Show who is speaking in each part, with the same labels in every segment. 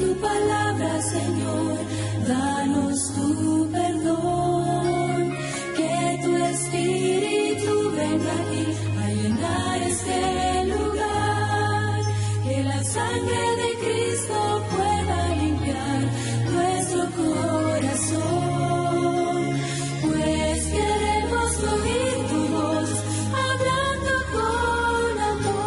Speaker 1: tu palabra, Señor, danos tu perdón, que tu Espíritu venga aquí a llenar este lugar, que la sangre de Cristo pueda limpiar nuestro corazón, pues queremos oír tu voz hablando con amor.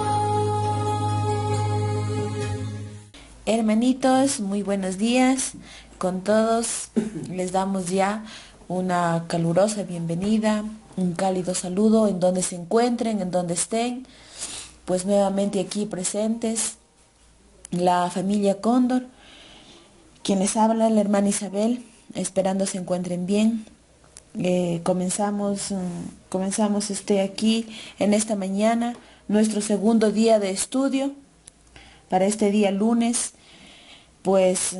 Speaker 2: Hermanitos, muy buenos días con todos. Les damos ya una calurosa bienvenida, un cálido saludo en donde se encuentren, en donde estén. Pues nuevamente aquí presentes la familia Cóndor, quienes habla la hermana Isabel, esperando se encuentren bien. Comenzamos aquí en esta mañana nuestro segundo día de estudio para este día lunes, pues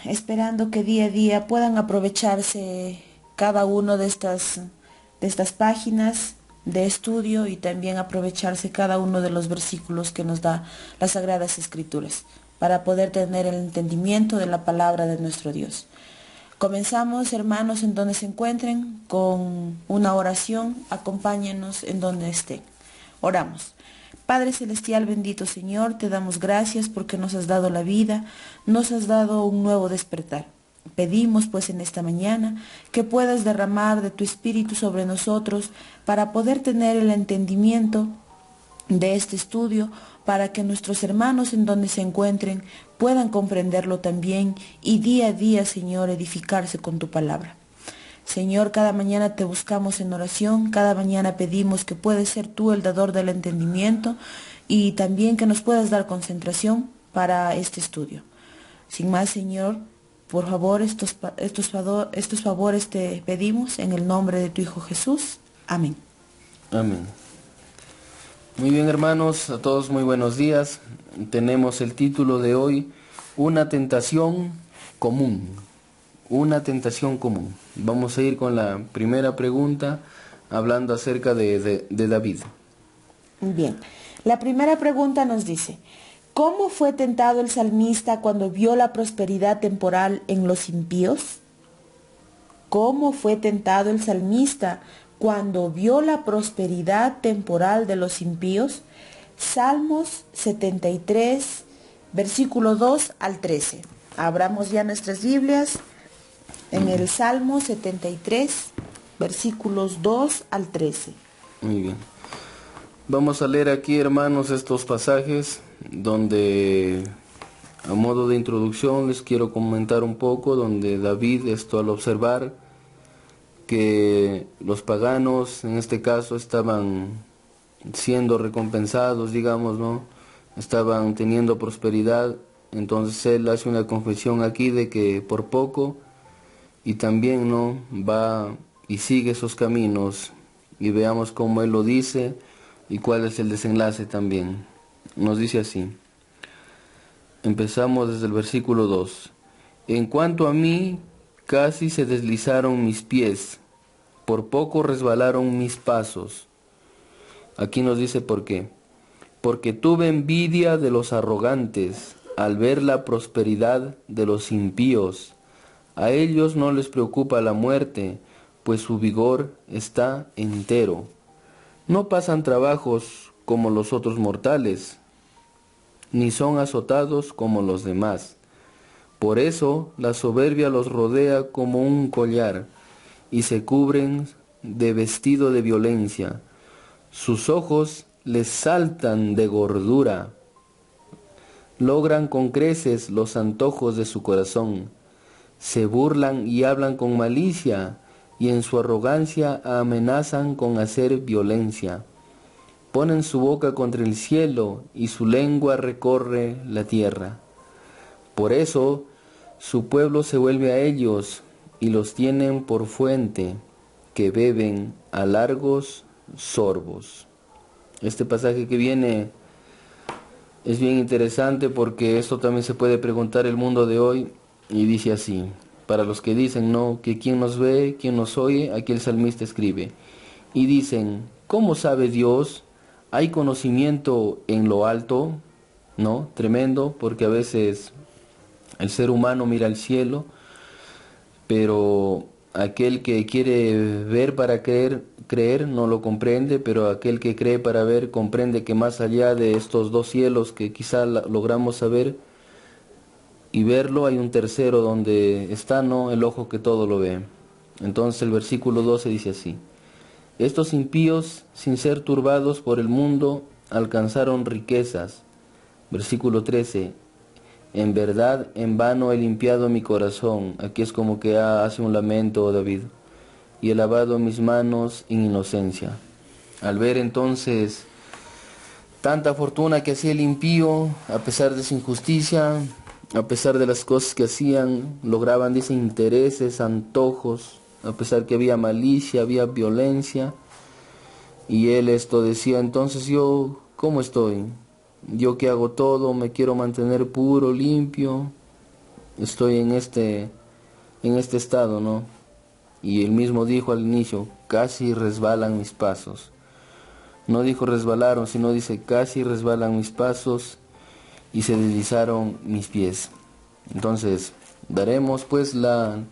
Speaker 2: esperando que día a día puedan aprovecharse cada uno de estas páginas de estudio y también aprovecharse cada uno de los versículos que nos da las Sagradas Escrituras para poder tener el entendimiento de la palabra de nuestro Dios. Comenzamos, hermanos, en donde se encuentren, con una oración. Acompáñenos en donde estén. Oramos. Padre Celestial, bendito Señor, te damos gracias porque nos has dado la vida, nos has dado un nuevo despertar. Pedimos pues en esta mañana que puedas derramar de tu Espíritu sobre nosotros para poder tener el entendimiento de este estudio, para que nuestros hermanos en donde se encuentren puedan comprenderlo también y día a día, Señor, edificarse con tu palabra. Señor, cada mañana te buscamos en oración, cada mañana pedimos que puedes ser tú el dador del entendimiento y también que nos puedas dar concentración para este estudio. Sin más, Señor, por favor, estos favores te pedimos en el nombre de tu Hijo Jesús. Amén.
Speaker 3: Amén. Muy bien, hermanos, a todos muy buenos días. Tenemos el título de hoy, Una tentación común. Una tentación común. Vamos a ir con la primera pregunta, hablando acerca de David.
Speaker 2: Bien, la primera pregunta nos dice: ¿cómo fue tentado el salmista cuando vio la prosperidad temporal en los impíos? ¿Cómo fue tentado el salmista cuando vio la prosperidad temporal de los impíos? Salmos 73, versículo 2 al 13. Abramos ya nuestras Biblias en el Salmo 73, versículos 2 al 13.
Speaker 3: Muy bien. Vamos a leer aquí, hermanos, estos pasajes donde, a modo de introducción, les quiero comentar un poco, donde David, al observar que los paganos, en este caso, estaban siendo recompensados, digamos, ¿no? Estaban teniendo prosperidad, entonces él hace una confesión aquí de que por poco, y también no va y sigue esos caminos, y veamos cómo él lo dice y cuál es el desenlace también. Nos dice así, empezamos desde el versículo 2. En cuanto a mí, casi se deslizaron mis pies, por poco resbalaron mis pasos. Aquí nos dice por qué. Porque tuve envidia de los arrogantes al ver la prosperidad de los impíos. A ellos no les preocupa la muerte, pues su vigor está entero. No pasan trabajos como los otros mortales, ni son azotados como los demás. Por eso la soberbia los rodea como un collar, y se cubren de vestido de violencia. Sus ojos les saltan de gordura. Logran con creces los antojos de su corazón. Se burlan y hablan con malicia, y en su arrogancia amenazan con hacer violencia. Ponen su boca contra el cielo, y su lengua recorre la tierra. Por eso su pueblo se vuelve a ellos, y los tienen por fuente, que beben a largos sorbos. Este pasaje que viene es bien interesante porque esto también se puede preguntar el mundo de hoy, y dice así, para los que dicen no, que quién nos ve, quién nos oye, aquí el salmista escribe, y dicen, ¿cómo sabe Dios? ¿Hay conocimiento en lo alto? ¿No? Tremendo, porque a veces El ser humano mira al cielo, pero aquel que quiere ver para creer no lo comprende, pero aquel que cree para ver comprende que más allá de estos dos cielos que quizá logramos saber y verlo, hay un tercero donde está, ¿no?, el ojo que todo lo ve. Entonces el versículo 12 dice así: estos impíos, sin ser turbados por el mundo, alcanzaron riquezas. Versículo 13: en verdad, en vano he limpiado mi corazón. Aquí es como que hace un lamento David. Y he lavado mis manos en inocencia. Al ver entonces tanta fortuna que hacía el impío, a pesar de su injusticia, a pesar de las cosas que hacían, lograban, dice, intereses, antojos, a pesar que había malicia, había violencia. Y él esto decía: entonces yo, ¿cómo estoy? Yo que hago todo, me quiero mantener puro, limpio, estoy en este estado, ¿no? Y él mismo dijo al inicio: casi resbalan mis pasos. No dijo resbalaron, sino dice: casi resbalan mis pasos y se deslizaron mis pies. Entonces, daremos pues la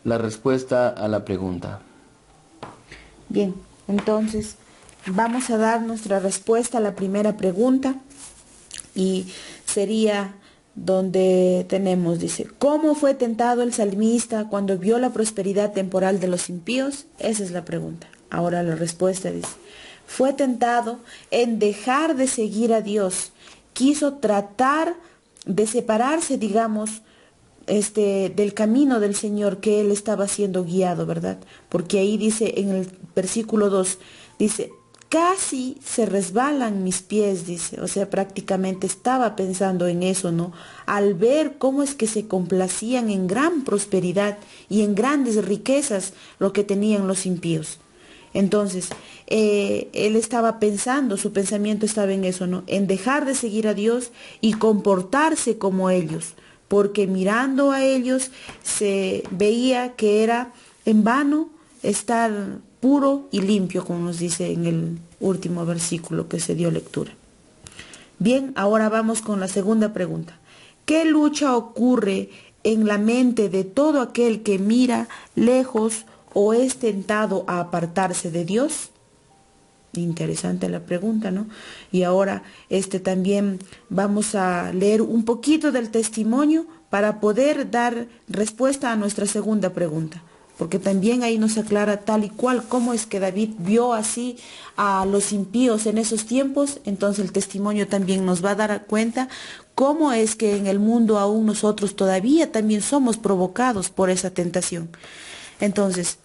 Speaker 3: respuesta a la pregunta.
Speaker 2: Bien, entonces vamos a dar nuestra respuesta a la primera pregunta y sería donde tenemos, dice, ¿cómo fue tentado el salmista cuando vio la prosperidad temporal de los impíos? Esa es la pregunta. Ahora la respuesta dice: fue tentado en dejar de seguir a Dios, quiso tratar de separarse, digamos, del camino del Señor que él estaba siendo guiado, ¿verdad? Porque ahí dice en el versículo 2, dice: casi se resbalan mis pies, dice. O sea, prácticamente estaba pensando en eso, ¿no? Al ver cómo es que se complacían en gran prosperidad y en grandes riquezas lo que tenían los impíos. Entonces, él estaba pensando, su pensamiento estaba en eso, ¿no? En dejar de seguir a Dios y comportarse como ellos, porque mirando a ellos se veía que era en vano estar puro y limpio, como nos dice en el último versículo que se dio lectura. Bien, ahora vamos con la segunda pregunta. ¿Qué lucha ocurre en la mente de todo aquel que mira lejos o es tentado a apartarse de Dios? Interesante la pregunta, ¿no? Y ahora también vamos a leer un poquito del testimonio para poder dar respuesta a nuestra segunda pregunta, porque también ahí nos aclara tal y cual cómo es que David vio así a los impíos en esos tiempos. Entonces el testimonio también nos va a dar cuenta cómo es que en el mundo aún nosotros todavía también somos provocados por esa tentación. Entonces,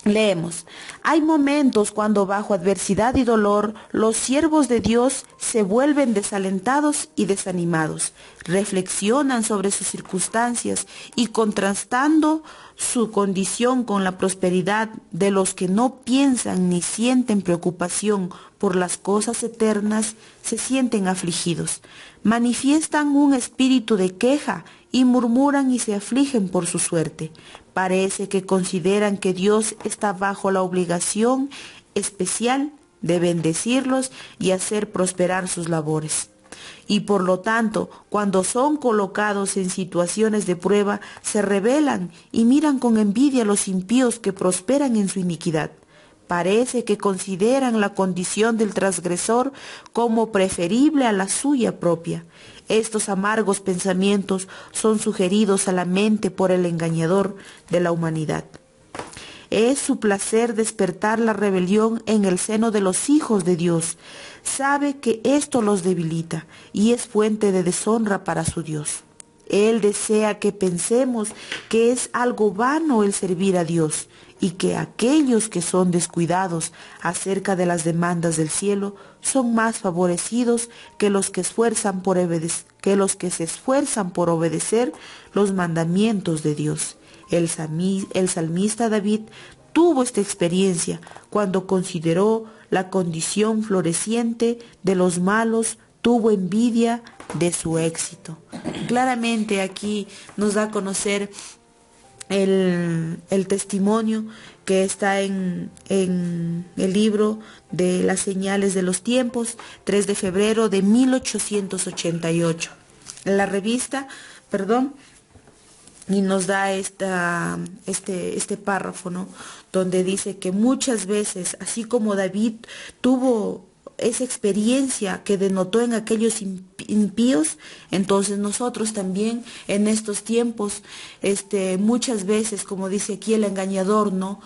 Speaker 2: leemos: hay momentos cuando bajo adversidad y dolor los siervos de Dios se vuelven desalentados y desanimados, reflexionan sobre sus circunstancias y contrastando su condición con la prosperidad de los que no piensan ni sienten preocupación por las cosas eternas, se sienten afligidos, manifiestan un espíritu de queja y murmuran y se afligen por su suerte. Parece que consideran que Dios está bajo la obligación especial de bendecirlos y hacer prosperar sus labores. Y por lo tanto, cuando son colocados en situaciones de prueba, se rebelan y miran con envidia a los impíos que prosperan en su iniquidad. Parece que consideran la condición del transgresor como preferible a la suya propia. Estos amargos pensamientos son sugeridos a la mente por el engañador de la humanidad. Es su placer despertar la rebelión en el seno de los hijos de Dios. Sabe que esto los debilita y es fuente de deshonra para su Dios. Él desea que pensemos que es algo vano el servir a Dios y que aquellos que son descuidados acerca de las demandas del cielo son más favorecidos que los que se esfuerzan por obedecer los mandamientos de Dios. El salmista David tuvo esta experiencia cuando consideró la condición floreciente de los malos, tuvo envidia de su éxito. Claramente aquí nos da a conocer el testimonio que está en el libro de las señales de los tiempos, 3 de febrero de 1888. La revista perdón, y nos da este párrafo, ¿no? Donde dice que muchas veces, así como David tuvo esa experiencia que denotó en aquellos impíos, entonces nosotros también en estos tiempos, muchas veces, como dice aquí el engañador, ¿no?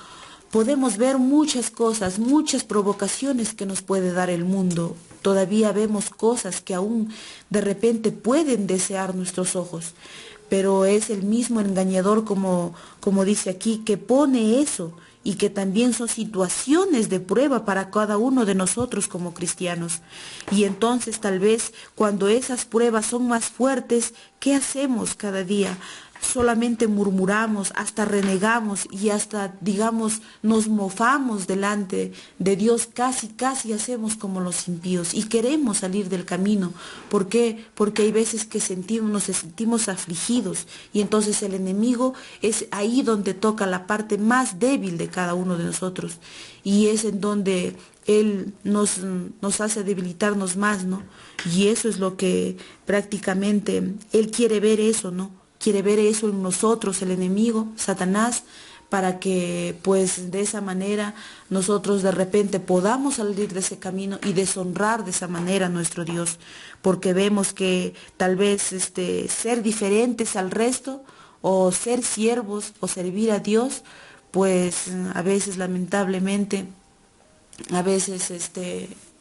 Speaker 2: Podemos ver muchas cosas, muchas provocaciones que nos puede dar el mundo. Todavía vemos cosas que aún de repente pueden desear nuestros ojos, pero es el mismo engañador, como dice aquí, que pone eso y que también son situaciones de prueba para cada uno de nosotros como cristianos. Y entonces tal vez cuando esas pruebas son más fuertes, ¿qué hacemos cada día? Solamente murmuramos, hasta renegamos y hasta, digamos, nos mofamos delante de Dios, casi hacemos como los impíos y queremos salir del camino. ¿Por qué? Porque hay veces que nos sentimos afligidos y entonces el enemigo es ahí donde toca la parte más débil de cada uno de nosotros y es en donde Él nos hace debilitarnos más, ¿no? Y eso es lo que prácticamente Él quiere ver eso, ¿no? Quiere ver eso en nosotros, el enemigo, Satanás, para que pues de esa manera nosotros de repente podamos salir de ese camino y deshonrar de esa manera a nuestro Dios, porque vemos que tal vez ser diferentes al resto o ser siervos o servir a Dios, pues a veces lamentablemente, a veces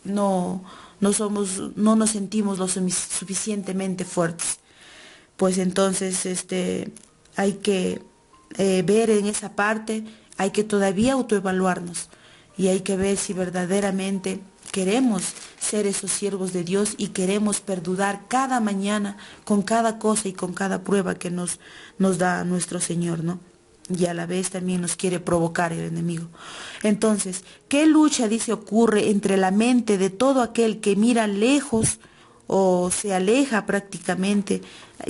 Speaker 2: no nos sentimos lo suficientemente fuertes. Pues entonces hay que ver en esa parte, hay que todavía autoevaluarnos y hay que ver si verdaderamente queremos ser esos siervos de Dios y queremos perdurar cada mañana con cada cosa y con cada prueba que nos da nuestro Señor, ¿no? Y a la vez también nos quiere provocar el enemigo. Entonces, ¿qué lucha, dice, ocurre entre la mente de todo aquel que mira lejos o se aleja prácticamente,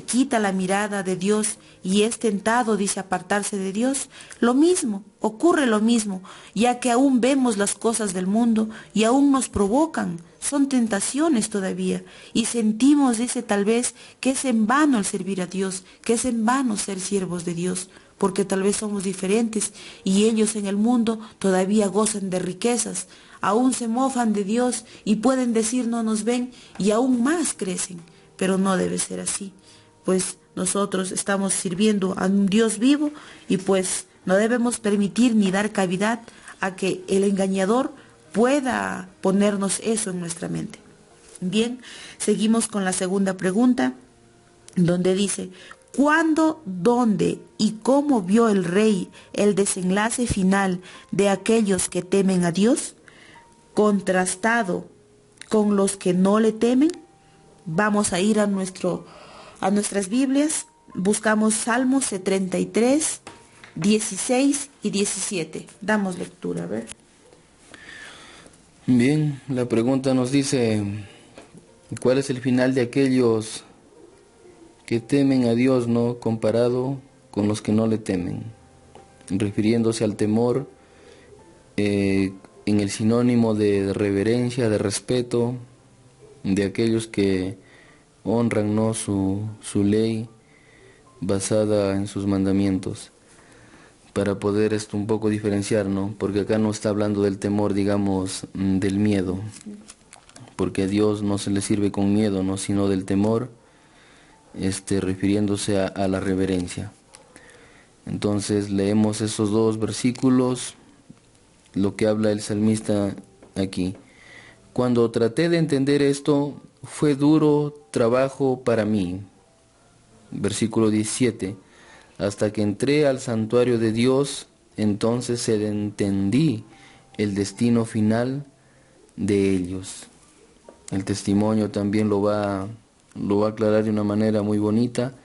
Speaker 2: quita la mirada de Dios y es tentado, dice, apartarse de Dios? Lo mismo, ocurre lo mismo, ya que aún vemos las cosas del mundo y aún nos provocan, son tentaciones todavía, y sentimos, dice, tal vez que es en vano el servir a Dios, que es en vano ser siervos de Dios, porque tal vez somos diferentes y ellos en el mundo todavía gozan de riquezas, aún se mofan de Dios y pueden decir no nos ven y aún más crecen, pero no debe ser así, pues nosotros estamos sirviendo a un Dios vivo y pues no debemos permitir ni dar cavidad a que el engañador pueda ponernos eso en nuestra mente. Bien, seguimos con la segunda pregunta, donde dice: ¿cuándo, dónde y cómo vio el rey el desenlace final de aquellos que temen a Dios, contrastado con los que no le temen? Vamos a ir a nuestras Biblias, buscamos Salmos 33, 16 y 17. Damos lectura, a ver.
Speaker 3: Bien, la pregunta nos dice: ¿cuál es el final de aquellos que temen a Dios, no comparado con los que no le temen? Refiriéndose al temor en el sinónimo de reverencia, de respeto, de aquellos que honran, ¿no?, su ley basada en sus mandamientos, para poder un poco diferenciar, ¿no? Porque acá no está hablando del temor, digamos, del miedo, porque a Dios no se le sirve con miedo, ¿no?, sino del temor, refiriéndose a la reverencia. Entonces leemos esos dos versículos, lo que habla el salmista aquí. Cuando traté de entender esto, fue duro trabajo para mí. Versículo 17. Hasta que entré al santuario de Dios, entonces entendí el destino final de ellos. El testimonio también lo va a aclarar de una manera muy bonita,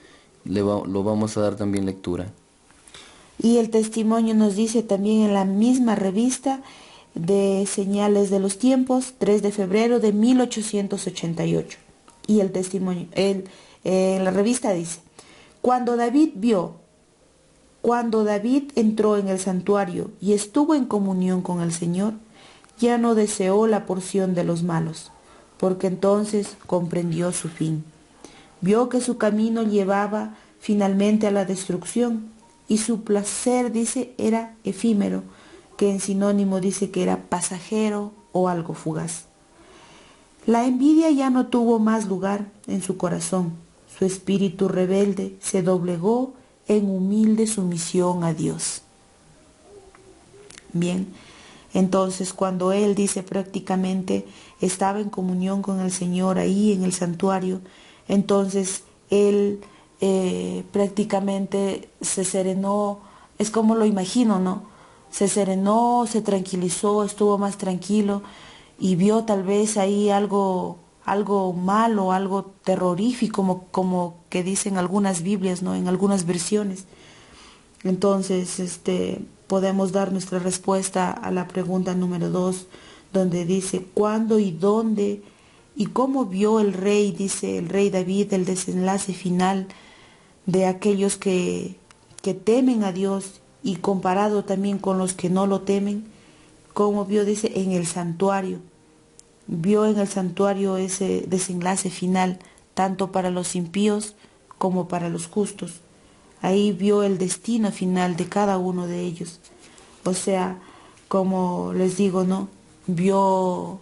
Speaker 3: lo vamos a dar también lectura.
Speaker 2: Y el testimonio nos dice también en la misma revista de Señales de los Tiempos, 3 de febrero de 1888. Y el testimonio, la revista dice: cuando David entró en el santuario y estuvo en comunión con el Señor, ya no deseó la porción de los malos, porque entonces comprendió su fin. Vio que su camino llevaba finalmente a la destrucción y su placer, dice, era efímero, que en sinónimo dice que era pasajero o algo fugaz. La envidia ya no tuvo más lugar en su corazón. Su espíritu rebelde se doblegó en humilde sumisión a Dios. Bien, entonces cuando él dice prácticamente estaba en comunión con el Señor ahí en el santuario, entonces él prácticamente se serenó, es como lo imagino, ¿no? Se serenó, se tranquilizó, estuvo más tranquilo y vio tal vez ahí algo malo, algo terrorífico, como que dicen algunas Biblias, ¿no? En algunas versiones. Entonces, podemos dar nuestra respuesta a la pregunta número 2, donde dice, ¿cuándo y dónde y cómo vio el rey, dice el rey David, el desenlace final de aquellos que temen a Dios y comparado también con los que no lo temen? ¿Cómo vio? Dice, en el santuario. Vio en el santuario ese desenlace final, tanto para los impíos como para los justos. Ahí vio el destino final de cada uno de ellos. O sea, como les digo, ¿no? Vio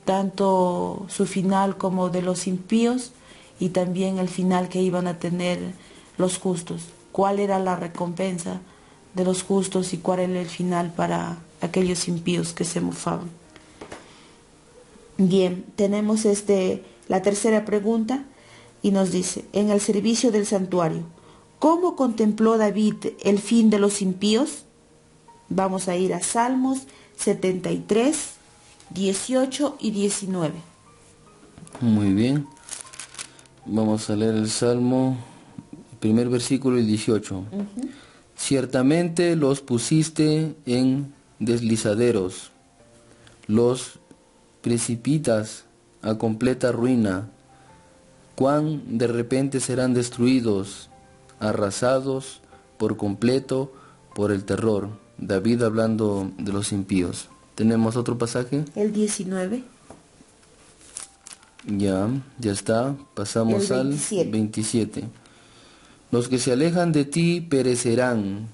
Speaker 2: tanto su final como de los impíos y también el final que iban a tener los justos. ¿Cuál era la recompensa de los justos y cuál era el final para aquellos impíos que se mofaban? Bien, tenemos la tercera pregunta y nos dice, en el servicio del santuario, ¿cómo contempló David el fin de los impíos? Vamos a ir a Salmos 73, 18 y 19.
Speaker 3: Muy bien. Vamos a leer el Salmo, primer versículo y 18. Ciertamente los pusiste en deslizaderos, los precipitas a completa ruina. Cuán de repente serán destruidos, arrasados por completo por el terror. David hablando de los impíos. ¿Tenemos otro pasaje?
Speaker 2: El 19.
Speaker 3: Ya está. Pasamos al 27. Los que se alejan de ti perecerán.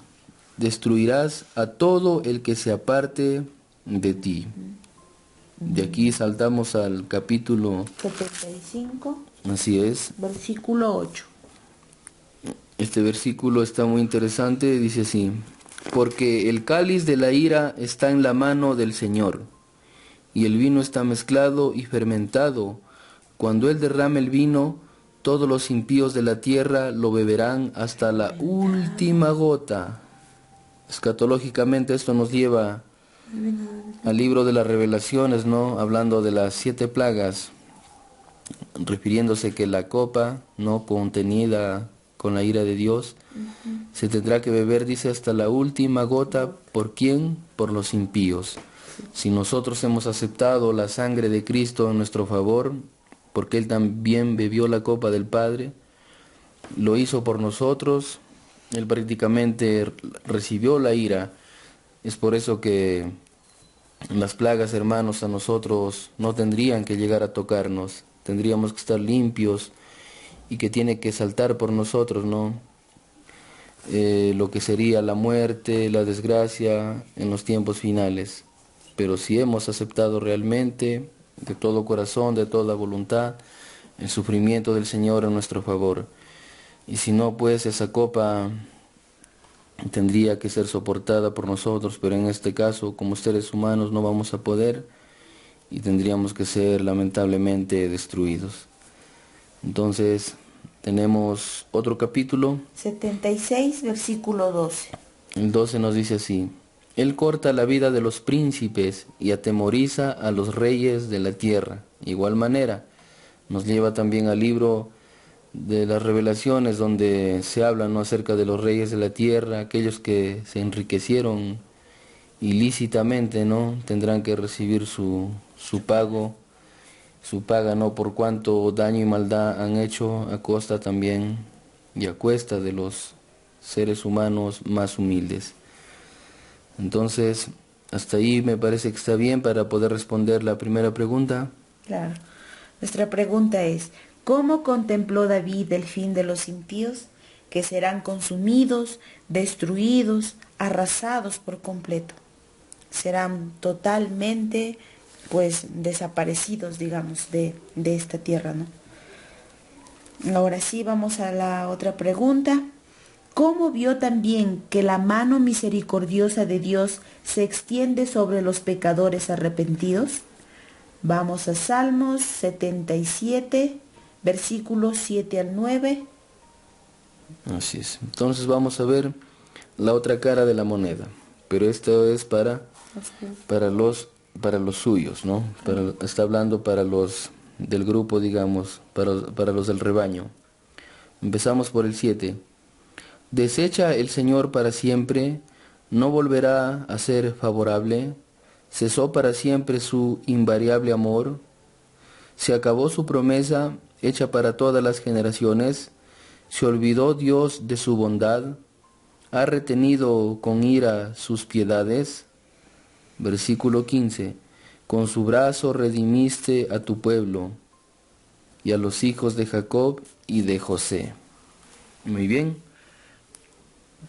Speaker 3: Destruirás a todo el que se aparte de ti. De aquí saltamos al capítulo
Speaker 2: 75.
Speaker 3: Así es.
Speaker 2: Versículo 8.
Speaker 3: Este versículo está muy interesante, dice así: porque el cáliz de la ira está en la mano del Señor, y el vino está mezclado y fermentado. Cuando Él derrame el vino, todos los impíos de la tierra lo beberán hasta la última gota. Escatológicamente esto nos lleva al libro de las Revelaciones, ¿no? Hablando de las 7 plagas, refiriéndose que la copa, ¿no?, contenida con la ira de Dios, se tendrá que beber, dice, hasta la última gota. ¿Por quién? Por los impíos. Si nosotros hemos aceptado la sangre de Cristo en nuestro favor, porque Él también bebió la copa del Padre, lo hizo por nosotros, Él prácticamente recibió la ira. Es por eso que las plagas, hermanos, a nosotros no tendrían que llegar a tocarnos, tendríamos que estar limpios, y que tiene que saltar por nosotros, ¿no? Lo que sería la muerte, la desgracia en los tiempos finales. Pero si hemos aceptado realmente, de todo corazón, de toda voluntad, el sufrimiento del Señor en nuestro favor. Y si no, pues esa copa tendría que ser soportada por nosotros, pero en este caso, como seres humanos, no vamos a poder y tendríamos que ser lamentablemente destruidos. Entonces, tenemos otro capítulo.
Speaker 2: 76, versículo 12.
Speaker 3: El 12 nos dice así: Él corta la vida de los príncipes y atemoriza a los reyes de la tierra. Igual manera, nos lleva también al libro de las Revelaciones, donde se habla, ¿no?, acerca de los reyes de la tierra, aquellos que se enriquecieron ilícitamente, ¿no? Tendrán que recibir su paga, ¿no?, por cuánto daño y maldad han hecho a costa también y a cuesta de los seres humanos más humildes. Entonces, hasta ahí me parece que está bien para poder responder la primera pregunta.
Speaker 2: Claro. Nuestra pregunta es, ¿Cómo contempló David el fin de los impíos? Que serán consumidos, destruidos, arrasados por completo. Serán totalmente, pues, desaparecidos, digamos, de esta tierra, ¿no? Ahora sí, vamos a la otra pregunta. ¿Cómo vio también que la mano misericordiosa de Dios se extiende sobre los pecadores arrepentidos? Vamos a Salmos 77, versículos 7 al 9.
Speaker 3: Así es. Entonces vamos a ver la otra cara de la moneda. Pero esto es para los suyos, ¿no? Está hablando para los del grupo, digamos, para los del rebaño. Empezamos por el 7. Desecha el Señor para siempre, no volverá a ser favorable, cesó para siempre su invariable amor, se acabó su promesa hecha para todas las generaciones, se olvidó Dios de su bondad, ha retenido con ira sus piedades. Versículo 15. Con su brazo redimiste a tu pueblo y a los hijos de Jacob y de José. Muy bien.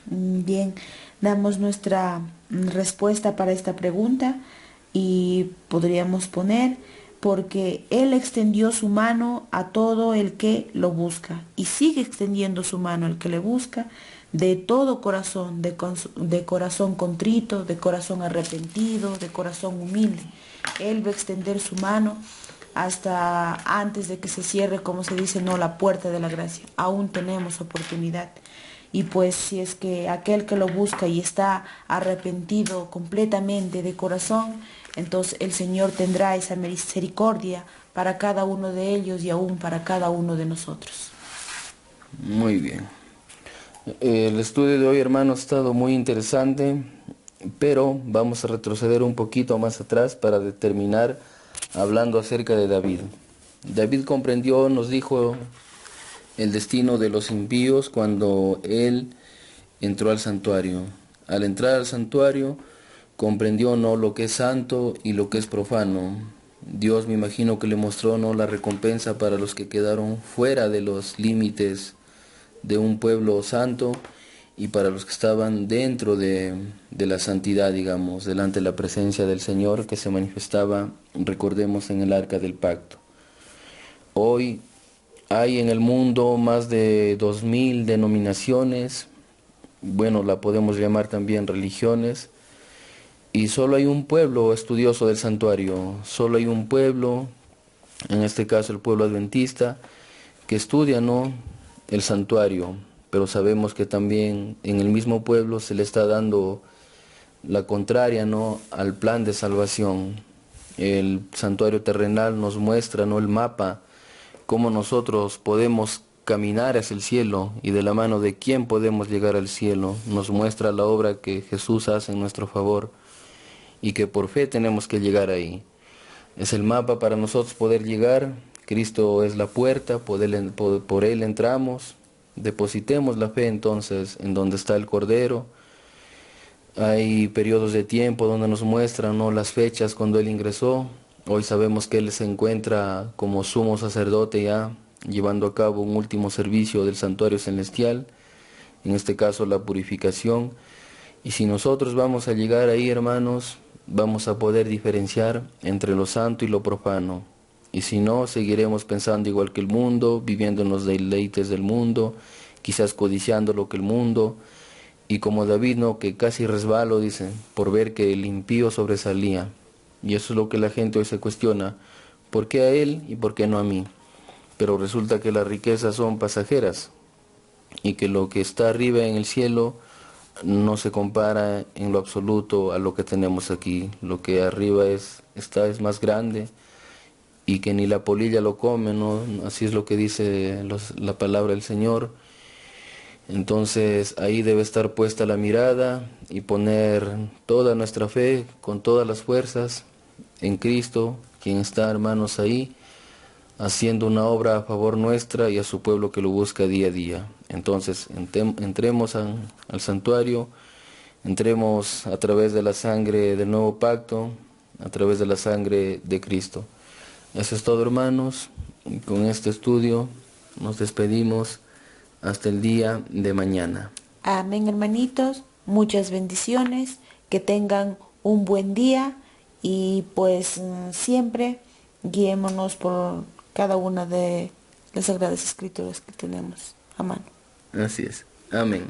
Speaker 2: Bien, damos nuestra respuesta para esta pregunta y podríamos poner, porque Él extendió su mano a todo el que lo busca y sigue extendiendo su mano al que le busca de todo corazón, de corazón contrito, de corazón arrepentido, de corazón humilde. Él va a extender su mano hasta antes de que se cierre, como se dice, no, la puerta de la gracia. Aún tenemos oportunidad. Y pues si es que aquel que lo busca y está arrepentido completamente de corazón, entonces el Señor tendrá esa misericordia para cada uno de ellos y aún para cada uno de nosotros.
Speaker 3: Muy bien. El estudio de hoy, hermanos, ha estado muy interesante, pero vamos a retroceder un poquito más atrás para terminar hablando acerca de David. David comprendió, nos dijo, el destino de los impíos cuando él entró al santuario. Al entrar al santuario comprendió no lo que es santo y lo que es profano. Dios, me imagino, que le mostró no la recompensa para los que quedaron fuera de los límites de un pueblo santo y para los que estaban dentro de la santidad, digamos, delante de la presencia del Señor que se manifestaba, recordemos, en el arca del pacto. Hoy hay en el mundo más de 2000 denominaciones, bueno, la podemos llamar también religiones, y solo hay un pueblo estudioso del santuario, solo hay un pueblo, en este caso el pueblo adventista, que estudia, ¿no?, el santuario, pero sabemos que también en el mismo pueblo se le está dando la contraria, ¿no?, al plan de salvación. El santuario terrenal nos muestra, ¿no?, el mapa, cómo nosotros podemos caminar hacia el cielo y de la mano de quién podemos llegar al cielo. Nos muestra la obra que Jesús hace en nuestro favor y que por fe tenemos que llegar ahí. Es el mapa para nosotros poder llegar. Cristo es la puerta, por Él entramos. Depositemos la fe entonces en donde está el Cordero. Hay periodos de tiempo donde nos muestran, ¿no?, las fechas cuando Él ingresó. Hoy sabemos que Él se encuentra como sumo sacerdote ya, llevando a cabo un último servicio del santuario celestial, en este caso la purificación. Y si nosotros vamos a llegar ahí, hermanos, vamos a poder diferenciar entre lo santo y lo profano. Y si no, seguiremos pensando igual que el mundo, viviendo en los deleites del mundo, quizás codiciando lo que el mundo. Y como David, ¿no?, que casi resbaló, dice, por ver que el impío sobresalía. Y eso es lo que la gente hoy se cuestiona, ¿por qué a él y por qué no a mí? Pero resulta que las riquezas son pasajeras y que lo que está arriba en el cielo no se compara en lo absoluto a lo que tenemos aquí. Lo que arriba es más grande y que ni la polilla lo come, ¿no? Así es lo que dice la palabra del Señor. Entonces ahí debe estar puesta la mirada y poner toda nuestra fe con todas las fuerzas en Cristo, quien está, hermanos, ahí haciendo una obra a favor nuestra y a su pueblo que lo busca día a día. Entonces entremos al santuario, entremos a través de la sangre del nuevo pacto, a través de la sangre de Cristo. Eso es todo, hermanos. Y con este estudio nos despedimos hasta el día de mañana.
Speaker 2: Amén, hermanitos. Muchas bendiciones. Que tengan un buen día y pues siempre guiémonos por cada una de las Sagradas Escrituras que tenemos a mano.
Speaker 3: Así es. Amén.